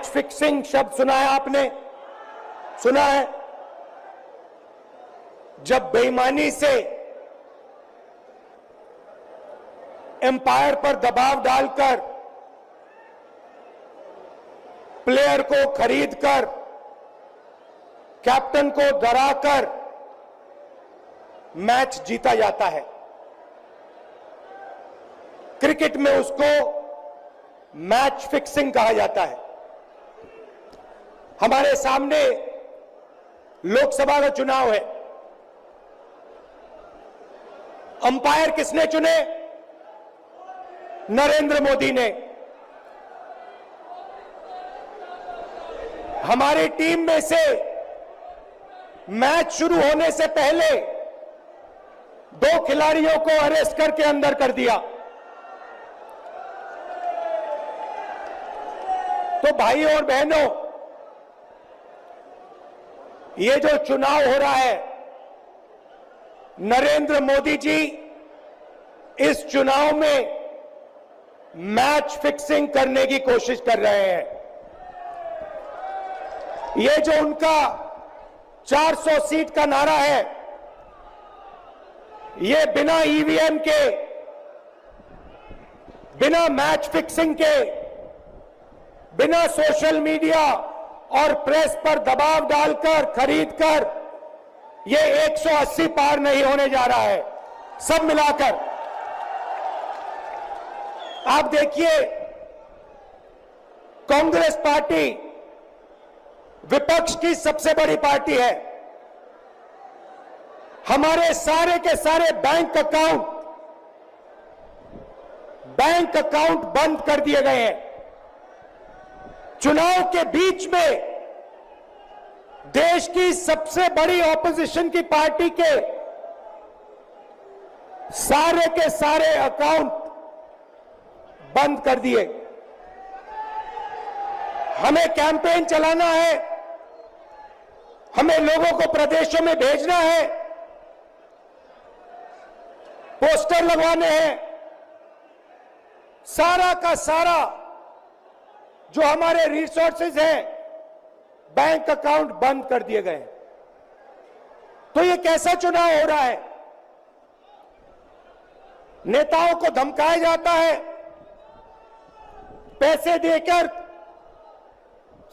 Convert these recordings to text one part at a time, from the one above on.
Fixing शब्द सुना है आपने? सुना है? जब बेईमानी से एम्पायर पर दबाव डालकर प्लेयर को खरीदकर कैप्टन को डराकर मैच जीता जाता है, क्रिकेट में उसको मैच फिक्सिंग कहा जाता है। हमारे सामने लोकसभा का चुनाव है। अंपायर किसने चुने? नरेंद्र मोदी ने। हमारी टीम में से मैच शुरू होने से पहले 2 खिलाड़ियों को अरेस्ट करके अंदर कर दिया। तो भाई और बहनों, ये जो चुनाव हो रहा है, नरेंद्र मोदी जी इस चुनाव में मैच फिक्सिंग करने की कोशिश कर रहे हैं। ये जो उनका 400 सीट का नारा है, ये बिना ईवीएम के, बिना मैच फिक्सिंग के, बिना सोशल मीडिया और प्रेस पर दबाव डालकर खरीदकर ये 180 पार नहीं होने जा रहा है। सब मिलाकर आप देखिए, कांग्रेस पार्टी विपक्ष की सबसे बड़ी पार्टी है। हमारे सारे के सारे बैंक अकाउंट बंद कर दिए गए हैं। चुनाव के बीच में देश की सबसे बड़ी ऑपोजिशन की पार्टी के सारे अकाउंट बंद कर दिए। हमें कैंपेन चलाना है, हमें लोगों को प्रदेशों में भेजना है, पोस्टर लगवाने हैं। सारा का सारा जो हमारे रिसोर्सेज हैं, बैंक अकाउंट बंद कर दिए गए। तो ये कैसा चुनाव हो रहा है? नेताओं को धमकाया जाता है, पैसे देकर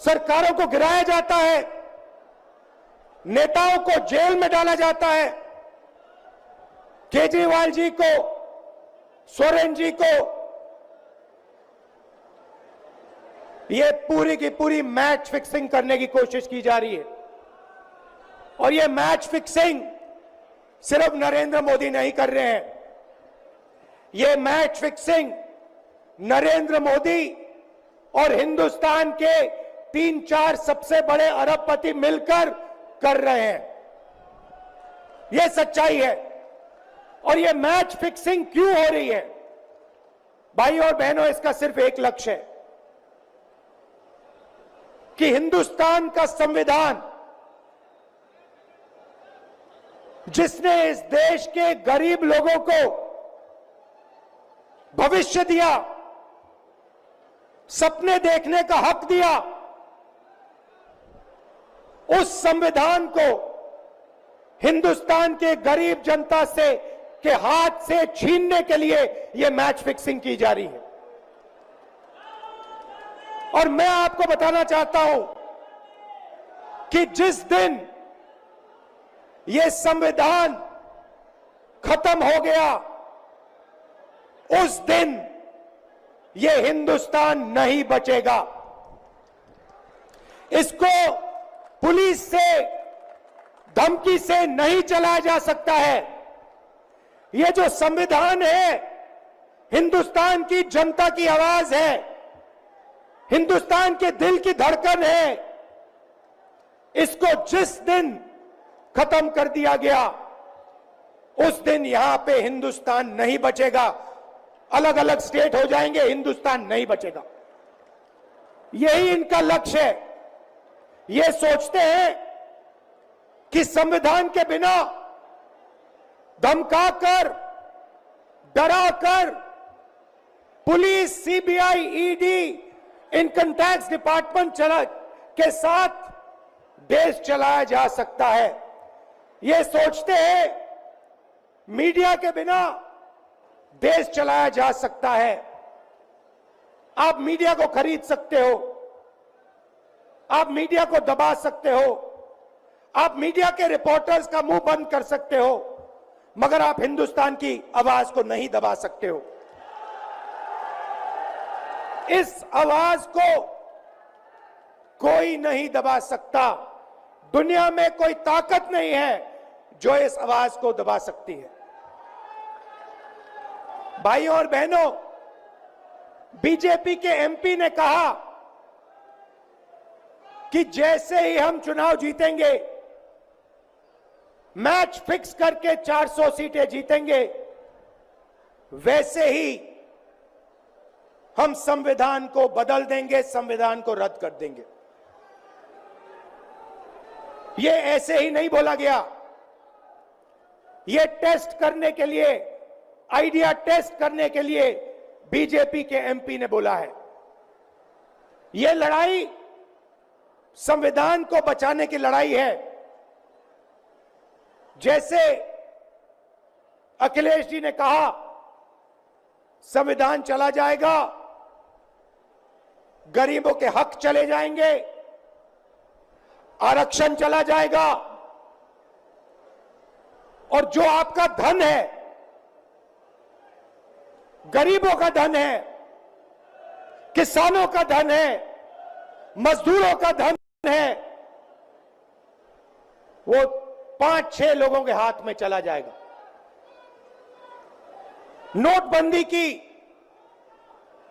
सरकारों को गिराया जाता है, नेताओं को जेल में डाला जाता है। केजरीवाल जी को, सोरेन जी को ये पूरी की पूरी मैच फिक्सिंग करने की कोशिश की जा रही है। और ये मैच फिक्सिंग सिर्फ नरेंद्र मोदी नहीं कर रहे हैं, ये मैच फिक्सिंग नरेंद्र मोदी और हिंदुस्तान के 3-4 सबसे बड़े अरबपति मिलकर कर रहे हैं। यह सच्चाई है। और यह मैच फिक्सिंग क्यों हो रही है? भाई और बहनों, इसका सिर्फ एक लक्ष्य है कि हिंदुस्तान का संविधान, जिसने इस देश के गरीब लोगों को भविष्य दिया, सपने देखने का हक दिया, उस संविधान को हिंदुस्तान के गरीब जनता से के हाथ से छीनने के लिए यह मैच फिक्सिंग की जा रही है। और मैं आपको बताना चाहता हूं कि जिस दिन यह संविधान खत्म हो गया, उस दिन यह हिंदुस्तान नहीं बचेगा। इसको पुलिस से, धमकी से नहीं चलाया जा सकता है। यह जो संविधान है, हिंदुस्तान की जनता की आवाज है, हिंदुस्तान के दिल की धड़कन है। इसको जिस दिन खत्म कर दिया गया, उस दिन यहां पे हिंदुस्तान नहीं बचेगा। अलग अलग स्टेट हो जाएंगे, हिंदुस्तान नहीं बचेगा। यही इनका लक्ष्य है। ये सोचते हैं कि संविधान के बिना धमकाकर, डराकर police, CBI, ED income tax department के साथ देश चलाया जा सकता है। ये सोचते हैं मीडिया के बिना देश चलाया जा सकता है। आप मीडिया को खरीद सकते हो, आप मीडिया को दबा सकते हो, आप मीडिया के रिपोर्टर्स का मुंह बंद कर सकते हो, मगर आप हिंदुस्तान की आवाज को नहीं दबा सकते हो। इस आवाज को कोई नहीं दबा सकता। दुनिया में कोई ताकत नहीं है जो इस आवाज को दबा सकती है। भाइयों और बहनों, बीजेपी के एमपी ने कहा कि जैसे ही हम चुनाव जीतेंगे, मैच फिक्स करके 400 सीटें जीतेंगे, वैसे ही हम संविधान को बदल देंगे, संविधान को रद्द कर देंगे। ये ऐसे ही नहीं बोला गया, ये टेस्ट करने के लिए, आइडिया टेस्ट करने के लिए बीजेपी के एमपी ने बोला है। ये लड़ाई संविधान को बचाने की लड़ाई है। जैसे अखिलेश जी ने कहा संविधान चला जाएगा, गरीबों के हक चले जाएंगे, आरक्षण चला जाएगा, और जो आपका धन है, गरीबों का धन है, किसानों का धन है, मजदूरों का धन है, वो 5-6 लोगों के हाथ में चला जाएगा। नोटबंदी की,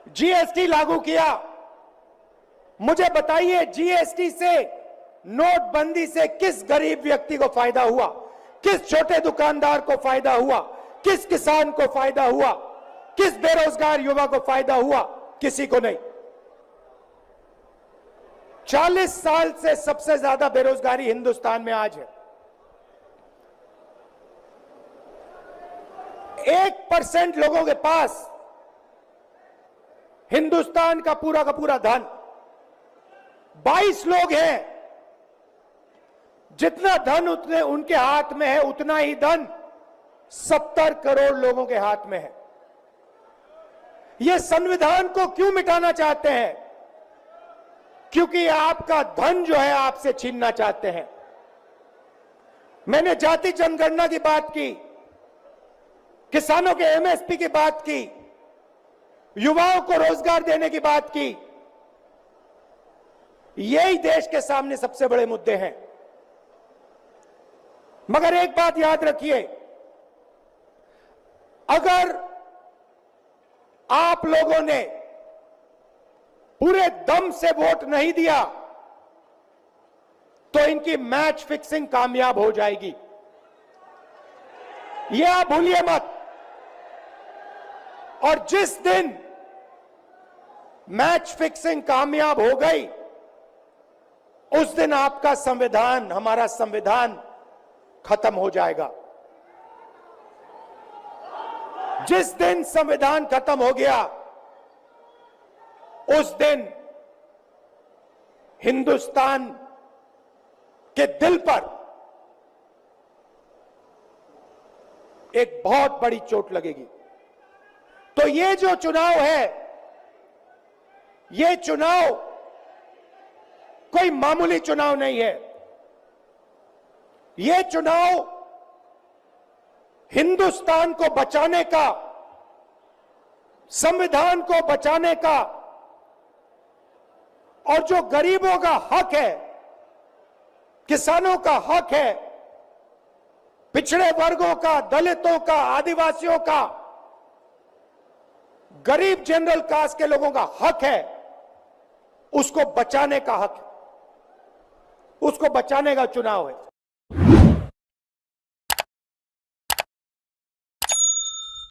जीएसटी लागू किया। मुझे बताइए, जीएसटी से, नोटबंदी से किस गरीब व्यक्ति को फायदा हुआ? किस छोटे दुकानदार को फायदा हुआ? किस किसान को फायदा हुआ? किस बेरोजगार युवा को फायदा हुआ? किसी को नहीं। 40 साल से सबसे ज्यादा बेरोजगारी हिंदुस्तान में आज है। 1% लोगों के पास हिंदुस्तान का पूरा धन, 22 लोग हैं। जितना धन उतने उनके हाथ में है, उतना ही धन 70 करोड़ लोगों के हाथ में है। ये संविधान को क्यों मिटाना चाहते हैं? क्योंकि आपका धन जो है आपसे छीनना चाहते हैं। मैंने जाति जनगणना की बात की, किसानों के एमएसपी की बात की, युवाओं को रोजगार देने की बात की। यही देश के सामने सबसे बड़े मुद्दे हैं। मगर एक बात याद रखिए, अगर आप लोगों ने पूरे दम से वोट नहीं दिया तो इनकी मैच फिक्सिंग कामयाब हो जाएगी। यह आप भूलिए मत। और जिस दिन मैच फिक्सिंग कामयाब हो गई, उस दिन आपका संविधान, हमारा संविधान खत्म हो जाएगा। जिस दिन संविधान खत्म हो गया, उस दिन हिंदुस्तान के दिल पर एक बहुत बड़ी चोट लगेगी। तो ये जो चुनाव है, ये चुनाव कोई मामूली चुनाव नहीं है। ये चुनाव हिंदुस्तान को बचाने का, संविधान को बचाने का, और जो गरीबों का हक है, किसानों का हक है, पिछड़े वर्गों का, दलितों का, आदिवासियों का, गरीब जनरल कास्ट के लोगों का हक है, उसको बचाने का हक है, उसको बचाने का चुनाव है।